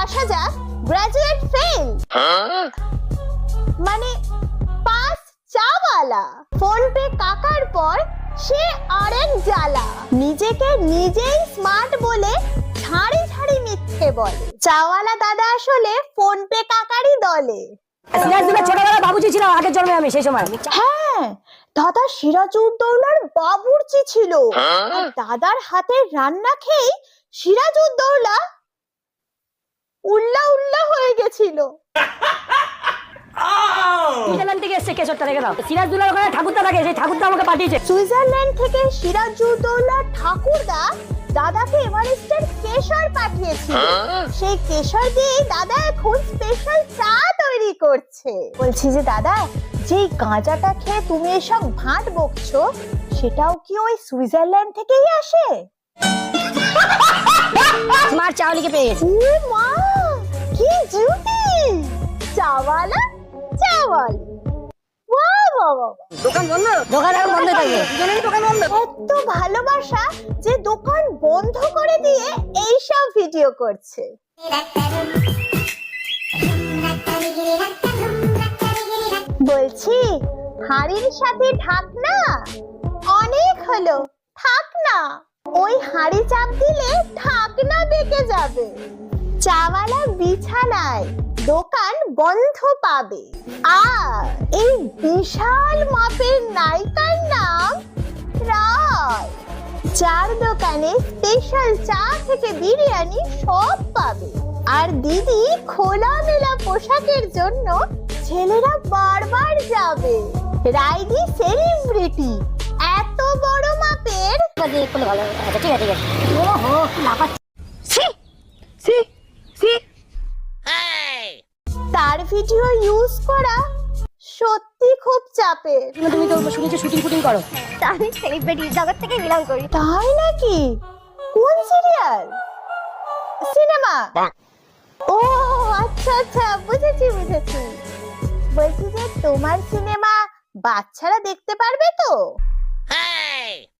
আসা যাক graduate fail, মানে পাস চাওয়ালা। ফোন পে কাকার পর সে আরেক জ্বালা, নিজেকে নিজেই স্মার্ট বলে ঝাড়ি ঝাড়ি মিথ্যে বলে। চাওয়ালা দাদা আসলে ফোন পে কাকারই দলে। সিরাজদৌল্লা ছোটবেলা বাবুজি ছিল, আগের জন্মে আমি সেই সময়। হ্যাঁ, দাদা সিরাজউদ্দৌলার বাবুর্চি ছিল। আর দাদার হাতের রান্না খেয়ে সিরাজউদ্দৌলা উল্লা উল্লা হয়ে গেছিল। সুইজারল্যান্ড থেকে এসে কেশরটা রেখে দাও। সিরাজদৌল্লার ওখানে ঠাকুরদা থাকে, সেই ঠাকুরদা আমাকে পাঠিয়েছে। সুইজারল্যান্ড থেকে সিরাজউদ্দৌলা ঠাকুরদা দাদাকে এভারেস্টের কেশর পাঠিয়েছিল। সেই কেশর দিয়ে দাদা এখন স্পেশাল চা তৈরি করছে। বলছি যে দাদা, যেই গাঁজাটা খেয়ে তুমি এসব ভাঁট বকছো, সেটাও কি ওই সুইজারল্যান্ড থেকেই আসে? স্মার্ট চাওয়ালিকে পেয়ে গেছি। ও মা, কি জুটি! চাওয়ালা চাওয়াল, বাহ বাহ বাহ। দোকান বন্ধ, দোকান এখন বন্ধ থাকবে, দুজনেরই দোকান বন্ধ। এত ভালোবাসা যে দোকান বন্ধ করে দিয়ে এইসব ভিডিও করছে। বলছি হাড়ির সাথে ঢাকনা অনেক হলো, থাক না। ওই হাড়ি চাপ দিলে ঢাকনা বেঁকে যাবে। চাওয়ালা বিছানায়, দোকান বন্ধ পাবে। আর এই বিশাল মাপের নায়িকার নাম রায়, যার দোকানে স্পেশাল চা থেকে বিরিয়ানি সব পাবে। আর দিদি খোলামেলা পোশাকের জন্য ছেলেরা বারবার যাবে। রাইডি সেলিব্রিটি, এত বড় মাপের। ভালো, আচ্ছা ঠিক আছে ঠিক আছে। ওহো, লাফাচ্ছি। তার ভিডিও ইউজ করা সত্যি খুব চাপের। তুমি তো শুনেছি শুটিং ফুটিং করো। আমি সেলিব্রিটি জগৎ থেকে বিলং করি। তাই নাকি? কোন সিরিয়াল, সিনেমা? ও আচ্ছা আচ্ছা, বুঝেছি বুঝেছি। বলছি যে তোমার সিনেমা বাচ্চারা দেখতে পারবে তো?